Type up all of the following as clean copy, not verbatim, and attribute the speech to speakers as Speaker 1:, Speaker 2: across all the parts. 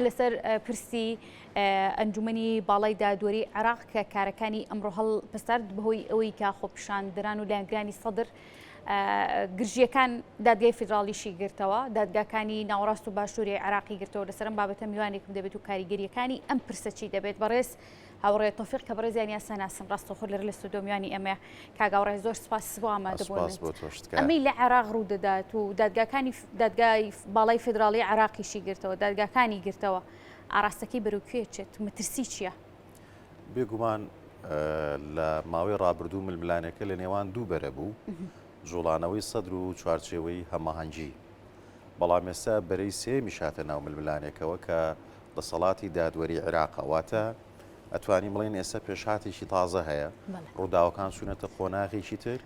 Speaker 1: لەسەر پرسی ئەنجومەنی باڵای دادوەری عێراق کە کارەکانی ئەمڕۆ هەڵبەستارد بەهۆی ئەوەی کە خۆپیشاندەران و لایەنگرانی سەدر گرژیەکان دادگای فیدراڵیشی گرتەوە، دادگاکانی ناوەڕاست و باشووری عێراقی گرتەوە لەسەر بابەتە میوانێکم دەبێت و کاریگەریەکانی ئەم پرسەچی دەبێت بەڕێز هاوڕێ تۆفیق کە بەڕێزیان یاساناسم ڕاستەخۆ لەر لە ستودیۆ میوانی ئەمە کاگاوڕێ زۆر سپاس بۆ ئامادەبوون ئەمەی لە عێراق ڕوو دەدات و دادگای باڵای فیدراڵی عێراقیشی گرتەوە دادگاکانی گرتەوە ئاراستەکەی بەرەوکوێ چێت مەترسی چییە؟
Speaker 2: بێگومان لە ماوەی ڕابردوو ململانەکە لە نێوان دوو بەرە بوو جوڵانەوەی سەدر و چوارچێوەی هەماهەنگی بەڵام ئێستا بەرەی سێمی شاتە ناو ململانێکەوە کە دەسەڵاتی دادوەری عێراقە واتە ئەتوانی بڵێن ئێستا پێشهاتێکی تازە هەیە ڕووداوەکان چوونەتە قۆناغێکی تر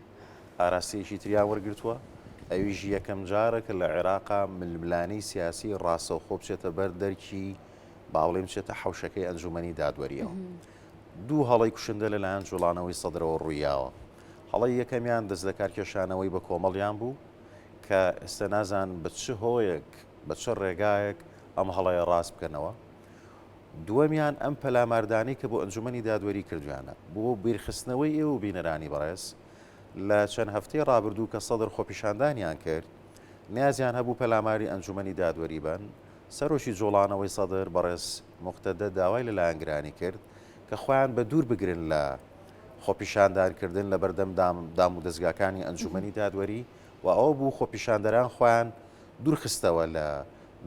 Speaker 2: ئاراستەیەکی تریان وەرگرتووە ئەویش یەکەم جارە کە لە عێراقا ململانەی سیاسی ڕاستەوخۆ بچێتە بەر دەرکی باڵێم بچێتە حەوشەکەی ئەنجومەنی دادوەریەوە دوو هەڵی کوشندە لەلایەن جوڵانەوەی سەدرەوە ڕوویاوە هەڵی یەکەمیان دەست لە کارکێشانەوەی بە کۆمەڵیان بوو کە ئێستا نازان بە چ هۆیەک بە چه ڕێگایەک ئەم هەڵەیە ڕاست بکەنەوە دووەمیان ئەم پەلاماردانەی کە بۆ ئەنجومەنی دادوەری کردویانە بۆ بیرخستنەوەی ئێوە بینەرانی بەڕێز لە چەند هەفتەی ڕابردوو کە سەدر خۆپیشاندانیان کرد نیازیان هەبوو پەلاماری ئەنجومەنی دادوەری بن سەرۆشی جوڵانەوەی سەدر بەڕێز موقتەدە داوای لەلایەنگرانی کرد کە خۆیان بە دوور بگرن لە خۆپیشاندانکردن لە بەردەم دام و دەستگاکانی ئەنجومەنی دادوەری و ئەوە بوو خۆپیشاندەران خۆیان دوورخستەوە لە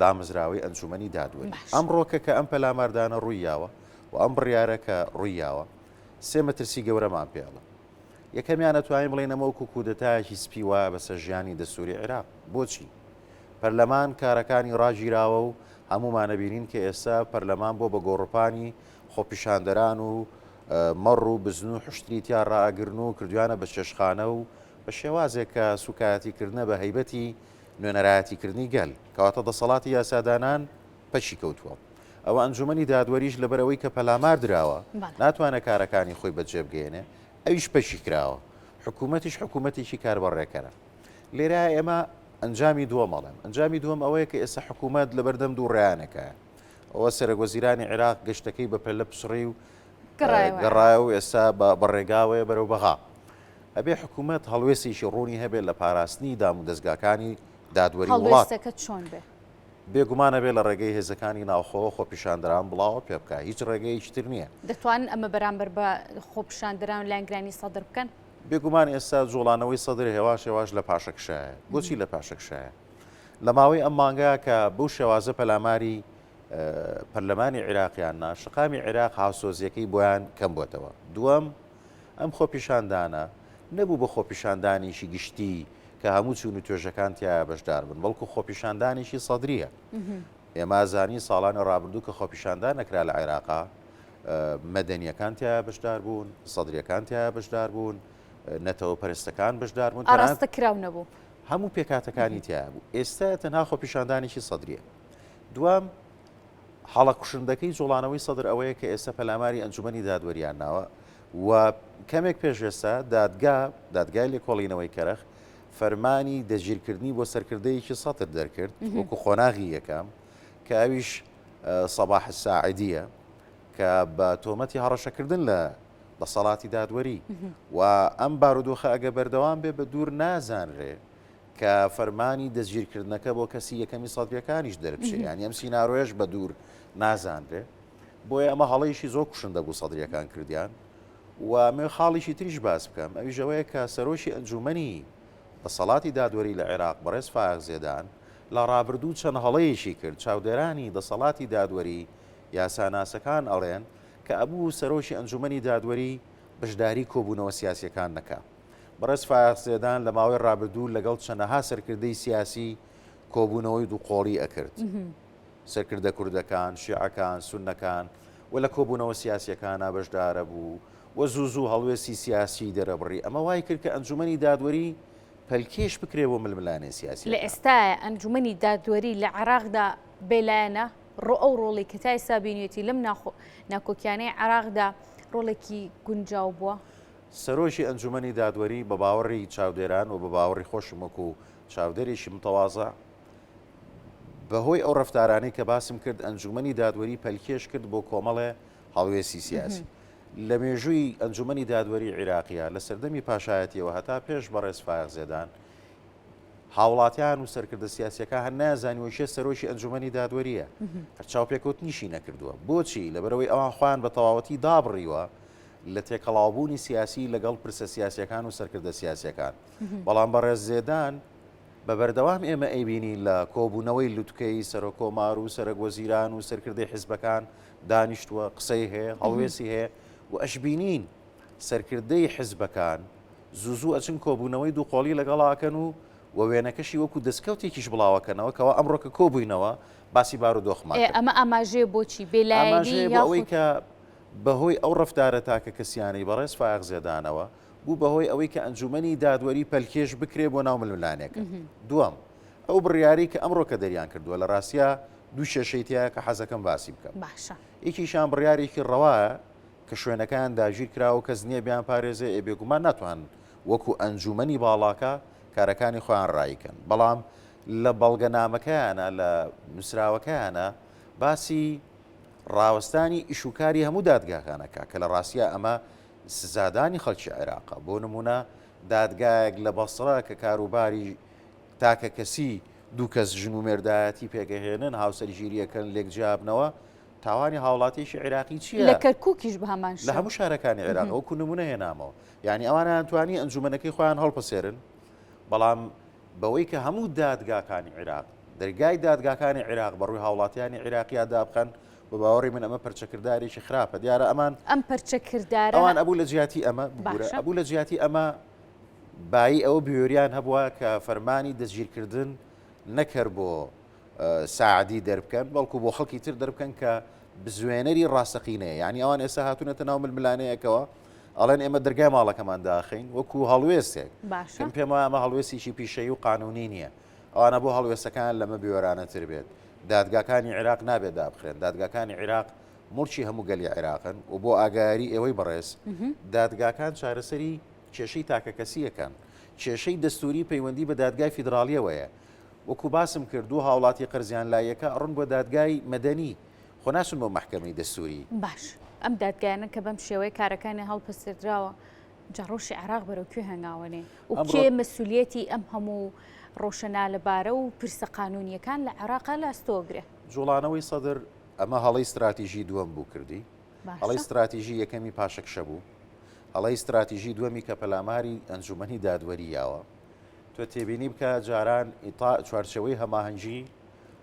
Speaker 2: دامەزراوەی ئەنجومەنی دادوەری ئەمڕۆکە کە ئەم پەلاماردانە ڕوویاوە و ئەم بڕیارەکە ڕوویاوە سێ مەترسی گەورەمان پێڵە یەکەمیان ئەتوانین بڵێن ئەمە وەکو کودەتایەکی سپی وایە بەسەر ژیانی دەستوری عێراق بۆچی پەرلەمان کارەکانی ڕاگیراوە و هەمومانە بینین کە ئێستا پەرلەمان بۆ بە گۆڕپانی خۆپیشاندەران و مەڕ و بزن و حشتریتیان ڕاگرن و کردویانە بە چێشخانە و بە شێوازێک کە سوکایەتیکردنە بە هەیبەتی نوێنەرایەتیکردنی گەل کەواتە دەسەڵاتی یاسادانان پەچی کەوتووە ئەوە ئەنجومەنی دادوەریش لەبەرەوەی کە پەلامار درراوە ناتوانە کارەکانی خۆی بەجێبگەێنێ ئەویش پەشی کراوە حکوومەتیش حکوومەتێکی کاربڕێکەرە لێرە ئێمە ئەنجامی دووەمەڵێن ئەنجامی دووەم ئەوەیە کە ئێستا حکوومەت لە بەردەم دوو ڕێیانەکە ئەوە سەرۆکوەزیرانی عێراق گەشتەکەی بە پەلە پسڕی و گەڕایە و ئێستا بەڕێگاوەیە بەرەو بەغا ئەبێ حکوومەت هەڵوێستێکی ڕوونی هەبێت لە پاراستنی دام و دەستگاکانی دادوەری وڵاتەکە
Speaker 1: چۆن بێ
Speaker 2: بێگومانە بێ لە ڕێگەی هێزەکانی ناوخۆوە خۆپیشاندەران بڵاوە پێ بکە هیچ ڕێگەیەکی تر نییە
Speaker 1: دەتوانن ئەمە بەرامبەر بە خۆپیشاندەران و لایەنگرانی سەدر بکەن
Speaker 2: بێگومان ئێستا جوڵانەوەی سەدر هێواش هێواش لە پاشەکشایە بۆچی لە پاشەکشایە لە ماوەی ئەم مانگەیە کە بەو شێوازە پەلاماری پەرلەمانی عێراقیاننا شقامی عێراق هاوسۆزیەکەی بۆیان کەم بووتەوە دووەم ئەم خۆپیشاندانە نەبوو بە خۆپیشاندانێکی گشتی کە هەموو چون و توێژەکان تایە بەشدار بن بەڵکو خۆپیشاندانێکی سەدریە ئێمە زانی ساڵانە ڕابردوو کە خۆپیشاندان نەکرا لە عێراقا مەدەنیەکان تایە بەشدار بوون سەدریەکان تایە بەشدار بوون نەتەوە پەرستەکان بەشدار بوون
Speaker 1: ئاراستە کراو نەبوو
Speaker 2: هەموو پێکاتەکانی تایە بوو ئێستا تەنها خۆپیشاندانێکی سەدریە دوام حاڵە کوشندەکەی جوڵانەوەی سەدر ئەوەیە کە ئێستا پەلاماری ئەنجومەنی دادوەریان ناوە و کەمێک پێش ئێستا دادگای لێکۆڵینەوەی کەرەخ فەرمانی دەگیرکردنی بۆ سەرکردەیەکی سەتر دەرکرد وەکو خۆناغی یەکەم کە ئەویش سەباح الساعیدیە کە بە تۆمەتی هەڕەشەکردن لە دەسەڵاتی دادوەری و ئەم بارودۆخە ئەگە بەردەوام بێ بە دوور نازانرێ کە فەرمانی دەستگیرکردنەکە بۆ کەسی یەکەمی سەدرەکانیش دەربچێت یانی ئەم سیناڕۆیەش بە دوور نازانرێ بۆیە ئەمە هەڵەیەکی زۆر کوشندە بوو سەدرەکان کردیان و مێ خاڵیشی تریش باس بکەم ئەویش ئەوەیە کە سەرۆشی ئەنجومەنی دەسەڵاتی دادوەری لە عێراق بەڕێز فایق زێدان لە ڕابردوو چەند هەڵەیەشی کرد چاودێرانی دەسەڵاتی دادوەری یاساناسەکان ئەڵێن کە ئەبوو سەرۆشی ئەنجومەنی دادوەری بەشداری کۆبوونەوە سیاسیەکان نەکات بەڕێز فایق زێدان لە ماوەی ڕابردوو لەگەڵ چەندەها سەرکردەی سیاسی کۆبوونەوەی دووقۆڵی ئەکرد سەرکردە کوردەکان شیعەکان سوننەکان و لە کۆبوونەوە سیاسیەکانە بەشدارە بوو و زوو هەڵوێستی سیاسی دەرەبڕی ئەمە وای کرد کە ئەنجومەنی دادوەری پەلکێش بکرێەوە ململانێ سیاسی
Speaker 1: لە ئێستاە ئەنجومەنی دادوەری لە عێراقدا بێلایەنە ئەو ڕۆڵی کە تای سابینێتی لەم ناکۆکیانەی عێراقدا ڕۆڵێکی گونجاو بووە
Speaker 2: سەرۆشی ئەنجومەنی دادوەری بە باوەڕی چاودێران و بە باوەڕی خۆشم وەکو چاودێرێکی متەواضع بەهۆی ئەو ڕفتارانەی کە باسم کرد ئەنجومەنی دادوەری پەلکێش کرد بۆ کۆمەڵێ هەڵوێستی سیاسی لە مێژووی ئەنجومەنی دادوەری عێراقیە لە سەردەمی پاشایەتیەوە هەتا پێش بەڕێز فایق زێدان هاوڵاتیان و سەرکردە سیاسیەکە هەر نازانیوە چێ سەرۆکی ئەنجومەنی دادوەریە هەر چاوپێکەوتنیشی نەکردووە بۆچی لەبەرەوەی ئەوان خۆیان بە تەواوەتی دابڕیوە لە تێکەڵاوبوونی سیاسی لەگەڵ پرسە سیاسیەکان و سەرکردە سیاسیەکان بەڵام بەڕێز زێدان بە بەردەوام ئێمە ئەیبینی لە کۆبوونەوەی لوتکەی سەرۆکۆمار و سەرۆکوەزیران و سەرکردەی حیزبەکان دانیشتووە قسەی هەیە هەڵوێسی هەیە و ئەشبینین سەرکردەی حیزبەکان زوو ئەچن کۆبوونەوەی دووقۆڵی لەگەڵاکەن و وێنەکەشی وەکو دەستکەوتێکیش بڵاوەکەنەوە کەەوە ئەمڕۆکە کۆبووینەوە باسی بارودۆخمان
Speaker 1: ئەمە ئاماژێ بۆچی بێلایەنی
Speaker 2: ئەوەی کە بەهۆی ئەو ڕفتارە تاکە کەسیانەی بەڕێز فایق زێدانەوە بوو بەهۆی ئەوەی کە ئەنجومەنی دادوەری پەلکێش بکرێ بۆ ناو ململانێکە دووەم ئەو بڕیاری کە ئەمڕۆ کە دەریان کردووە لە ڕاستیا دوو شێشەیتیایە کە حەزەکەم باسی بکەم یەکیشان بڕیارێکی ڕەوایە کە شوێنەکان داگیر کراوە کەس نییە بیان پارێزێ بێگومان ناتوان وەکو ئەنجومەنی باڵاکە کارەکانی خۆیان ڕایکەن بەڵام لە بەڵگەنامەکەیانە لە نووسراوەکەیانە باسی ڕاوەستانی ئیشوکاری هەموو دادگاکانەکە کە لە ڕاستیە ئەمە سزادانی خەڵکی عێراقە بۆ نمونە دادگایەک لە بەسڕە کە کاروباری تاکە کەسی دوو کەس ژن و مێردایەتی پێگەهێنن هاوسەرگیریەکەن لێک جیابنەوە تاوانی هاوڵاتیشی عێراقی چییە؟
Speaker 1: لە کەرکووکیش بە هەمان
Speaker 2: لە هەموو شارەکانی عێراق وەکو نمونە هێنامەوە یعنی ئەوانیان توانی ئەنجومەنەکەی خۆیان هەڵپەسێرن بەڵام بەوەی کە هەموو دادگاکانی عێراق دەرگای دادگاکانی عێراق بەڕووی هاوڵاتیانی عێراقیا دابخەن بە باوەڕی من ئەمە پەرچەکردارێکی خراپە دیارە ئەمان
Speaker 1: ئەم پەرچەکردارە
Speaker 2: ئەوان ئەبوو لە جیاتی ئەمە ئەبوو لە جیاتی ئەمە بایی ئەوە بیۆریان هەبووە کە فەرمانی دەستگیرکردن نەکرد بۆ ساعدی دەربکەن بەڵکو بۆ خەڵکی تر دەربکەن کە بزوێنەری ڕاستەقینەیە یعنی ئەوان ئێستا هاتوونەتە ناو ململانەیەکەوە ئەڵێن ئێمە دەرگای ماڵەکەمان داخین وەکو هەڵوێستێک کەم پێم وایە ئەمە هەڵوێستیشی پیشەیی و قانونی نییە ئەوانە بۆ هەڵوێستەکان لەمە بیوەرانەتر بێت دادگاکانی عێراق نابێت دابخرێن دادگاکانی عێراق مڵکی هەموو گەلی عێراقن و بۆ ئاگاری ئێوەی بەڕێز دادگاکان چارەسەری کێشەی تاکەکەسیەکان کێشەی دەستوری پەیوەندی بە دادگای فیدراالیەوەیە وەکو باسم کردو هاوڵاتی قەرزیان لایەکە ڕوون بۆ دادگای مەدەنی خۆ ناسون بۆ محکەمەی دەستوری
Speaker 1: باش ئەم دادگایانە کە بەم شێوەیە کارەکانی هەڵپەسێدراوە جاڕۆژی عێراق بەرەوکوێ هەنگاوەنێ و کێ مەسئولیەتی ئەم هەموو ڕۆشنە لەبارە و پرسە قانونیەکان لە عێراقا لاستۆگرێ
Speaker 2: جوڵانەوەی سەدر ئەمە هەڵی استراتیژی دووەم بوو کردی هەڵی استراتیژی یەکەمی پاشەکشە بوو هەڵی استراتیژی دووەمی کە پەلاماری ئەنجومەنی دادوەریاوە تۆ تێبینی بکە جاران چوارچەوەی هەماهەنگی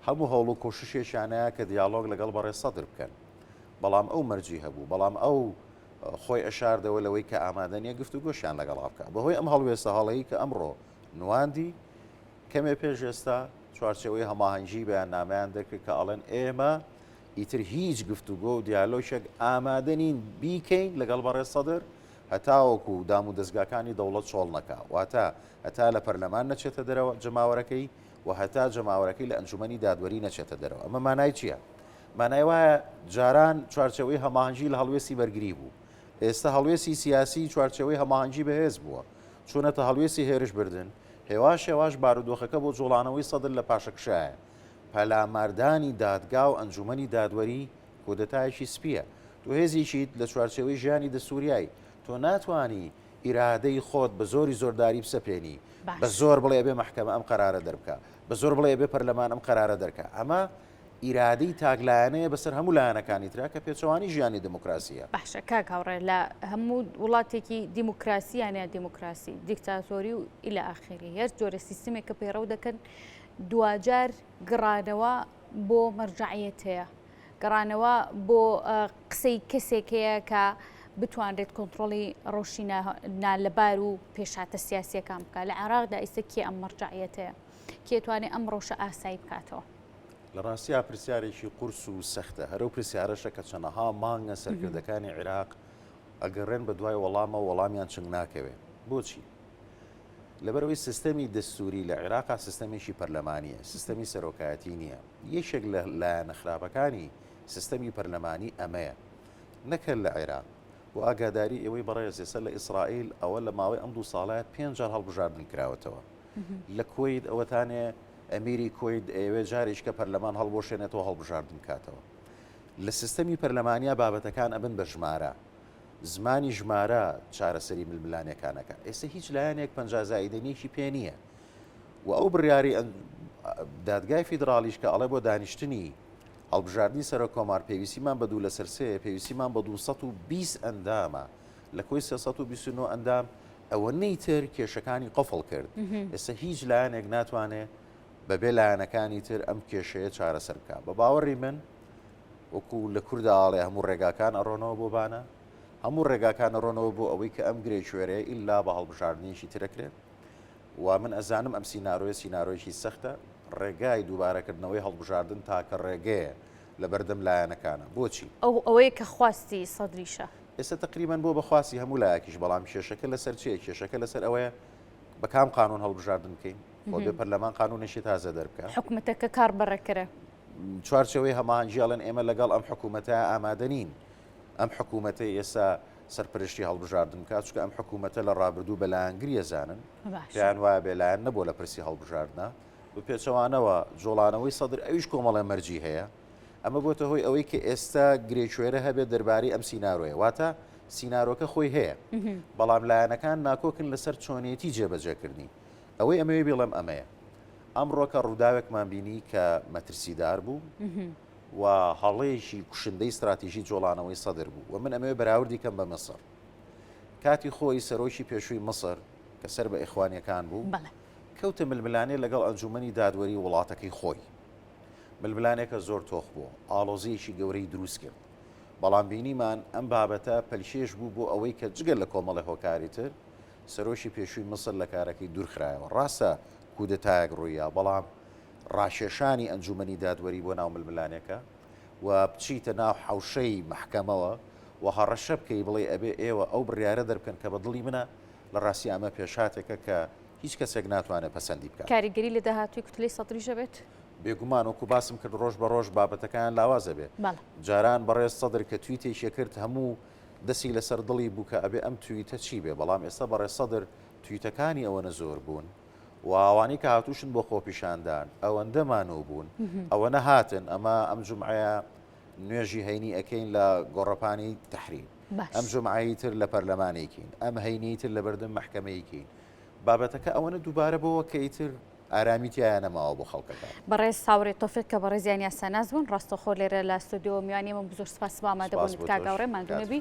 Speaker 2: هەموو هەوڵ و کۆششێکیانەیە کە دیالۆگ لەگەڵ بەڕێز سەدر بکەن بەڵام ئەو مەرجی هەبوو بەڵام ئەو خۆی ئەشاردەوە لەوەی کە ئامادەنیە گفت و گۆشیان لەگەڵا بکە بەهۆی ئەم هەڵوێستە هەڵەیە کە ئەمڕۆ نواندی کەمێ پێش ئێستا چوارچەوەی هەماهەنگی بەیاننامەیان دەکرد کە ئەڵێن ئێمە ئیتر هیچ گفتوگۆ و دیالۆشێک ئامادەنین بیکەین لەگەڵ بەڕێز سەدر هەتاوەکو دام و دەستگاکانی دەوڵەت چۆڵ نەکا واتە هەتا لە پەرلەمان نەچێتە دەرەوە جەماوەرەکەی و هەتا جەماوەرەکەی لە ئەنجومەنی دادوەری نەچێتە دەرەوە ئەمە مانای چییە؟ مانای وایە جاران چوارچەوەی هەماهەنگی لە هەڵوێستی بەرگری بوو ئێستا هەڵوێستی سیاسی چوارچەوەی هەماهەنگی بەهێز بووە چوونەتە هەڵوێستی هێرش بردن هێواش بارودۆخەکە بۆ جوڵانەوەی سەدر لە پاشەکشایە پەلاماردانی دادگا و ئەنجومەنی دادوەری کۆدەتایەکی سپیە تۆ هێزیشیت لە چوارچەوەی ژیانی دەسووریایی تۆ ناتوانی ئیرادەی خۆت بە زۆری زۆرداری بسەپێنی بە زۆر بڵێ بێ محکەمە ئەم قەرارە دەربکە بە زۆر بڵێ بێ پەرلەمان ئەم قەرارە دەرکە ئەمە ئیرادەی تاگلایەنەیە بەسەر هەموو لایەنەکانی ترا کە پێچەوانی ژیانی دموکراسیە
Speaker 1: باشە کاکاوڕێ لە هەموو وڵاتێکی دیموکراسییانە دیموکراسی دیکتاتۆری و ئیلە ئاخری هەر جۆرە سیستمێک کە پەیڕەو دەکەن دوجار گڕانەوە بۆ مەرجعیەت هەیە گەڕانەوە بۆ قسەی کەسێک هەیە کە بتوانرێت کۆنتترۆلی ڕۆشی نالەبار و پێشاتە سیاسیەکان بکە لە عێراقدا ئیستا کێ ئەم مەرجعیەت هەیە کێتوانێت ئەم ڕۆژە ئاسایی بکاتەوە
Speaker 2: لە ڕاستیا پرسیارێکی قورس و سەختە هەرو پرسیارەشە کە چەنەها مانگە سەرکردەکانی عێراق ئەگەڕێن بە دوای وەڵامە وەڵامیان چنگ ناکەوێت بۆچی؟ لەبەرەوەی سیستەمی دەستوری لە عێراقا سیستەمێکی پەرلەمانیە سیستەمی سەرۆکایەتی نییە یەکێک لە لایەنە خراپەکانی سیستەمی پەرلەمانی ئەمەیە نەکرد لە عێراق و ئاگاداری ئەوەی بەڕێز ێستا لە ئیسرائیل ئەوە لە ماوەی ئەم 2 ساڵایەت 5 جار هەڵبژاردن کراوەتەوە لە کۆیت ئەوەتانێ ئەمیری کۆید ئێوێ جارێککە پەرلەمان هەڵبۆشێنێتەوە هەڵبژاردن کاتەوە لە سیستەمی پەرلەمانیا بابەتەکان ئەبن بە ژمارە زمانی ژمارە چارەسەری ململانەکانەکە ئێستا هیچ لایەنێک 50 زائیدەنیەکی پێ نییە و ئەو بڕیاری دادگای فیدراالیش کە ئەڵێ بۆ دانیشتنی هەڵبژاردننی سەر کۆمار پێویستیمان بە 2 لە سەرسەیە پێویستیمان بە 220 ئەندامە لە کۆی 329 ئەندام ئەوە نەیتر کێشەکانی قفڵ کرد ئێستا هیچ لایەنێک ناتوانێت بەبێ لایەنەکانی تر ئەم کێشەیە چارەسەر بکە بە باوەڕی من وەکو لە کورداڵێ هەموو ڕێگاکان ئەڕۆنەوە بۆ بانە هەموو ڕێگاکان ئەڕۆنەوە بۆ ئەوەی کە ئەم گرێکوێرەیە ئیلا بە هەڵبژاردننیشی ترەکرێت و من ئەزانم ئەم سینارۆیەکی سەختە ڕێگای دووبارەکردنەوەی هەڵبژاردن تاکە ڕێگەیە لە بەردەم لایەنەکانە بۆچی
Speaker 1: ئەوەیە کە خواستی سەدریشە
Speaker 2: ئێستا تقریبان بۆ بەخواستی هەموو لایەکیش بەڵام کێشەکە لەسەر چیە کێشەکە لەسەر ئەوەیە بە کام قانون هەڵبژاردن بکەین بۆ بێ پەرلەمان قانونێکی تازە دەربکە
Speaker 1: حکوومەتەکە کار بەڕێکرە
Speaker 2: چوارچەوەی هەماهنجیاڵن ئێمە لەگەڵ ئەم حکوومەتە ئامادە نین ئەم حکوومەتە ئێستا سەرپەرشتی هەڵبژاردن بکات چکە ئەم حکوومەتە لە ڕابردوو بەلایەنگریە زانن پێیان وایە بێلایەن نەبووە لە پرسی هەڵبژاردنە بە پێچەوانەوە جۆڵانەوەی سەدر ئەویش کۆمەڵە مەرجی هەیە ئەمە بۆتە هۆی ئەوەی کە ئێستا گرێکوێرە هەبێت دەربارەی ئەم سینارۆیە واتە سینارۆکە خۆی هەیە بەڵام لایەنەکان ناکۆکن لەسەر چۆنیەتی جێبەجێکردنی ئەوەی ئەمەوێ بڵێم ئەمەیە ئەمڕۆکە ڕووداوێکمان بینی کە مەترسیدار بوو و هەڵەیەکی کوشندەی استراتیژی جۆڵانەوەی سەدر بوو و من ئەمەوێ بەراوردی کەم بە مەسر کاتی خۆی سەرۆکی پێشووی مەسر کە سەر بە ئیخوانیەکان بوو کەوتە ململانێ لەگەڵ ئەنجومەنی دادوەری وڵاتەکەی خۆی ململانێکە زۆر تۆخ بوو ئاڵۆزیەکی گەورەی دروست کرد بەڵام بینیمان ئەم بابەتە پەلشێش بوو بۆ ئەوەی کە جگەل لە کۆمەڵی هۆکاری تر سەرۆشی پێشووی مەسر لە کارەکەی دوورخرایەوە ڕاستە کودەتایەک ڕوویە بەڵام ڕاشێشانی ئەنجومەنی دادوەری بۆ ناو ململانێکە و بچیتە ناو حوشەی محکەمەوە و هەڕەشە بکەی بڵێ ئەبێ ئێوە ئەو بڕیارە دەربکەن کە بە دڵی منە لە ڕاستی ئەمە پێشاتێکە کە هیچ کەسێک ناتوانێت پەسەندی بکات
Speaker 1: کاریگەری لە داهاتووی کوتلەی سەدریشە بێت
Speaker 2: بێگومان وەکو باسم کرد ڕۆژ بە ڕۆژ بابەتەکان لاوازە بێت جاران بەڕێز سەدر کە تویتێکی کرد هەموو دەستی لەسەر دڵی بوو کە ئەبێ ئەم تویتە چی بێ بەڵام ئێستا بەڕێز سەدر تویتەکانی ئەوەنە زۆر بوون و ئەوانەی کە هاتووشن بۆ خۆپیشاندان ئەوەندەمانەوە بوون ئەوەنە هاتن ئەمە ئەم جومعەیە نوێژی هەینی ئەەکەین لە گۆڕەپانی تەحریم ئەم جومعایی تر لە پەرلەمانێکین ئەم هەینی تر لە بەردەم محکەمەیەکین بابەتەکە ئەوەنە دووبارە بۆەوە کە ئیتر ئارامیتیایە نەماوە بۆ خەڵکەکان
Speaker 1: بەڕێز ساوڕێ تۆفێت کە بەڕێزیان یاساناز بوون ڕاستەخۆ لێرە لە ستودیۆ میوانی من زۆر سپاس بۆ ئامادەبوون کاگەڕێ ماندوونەبی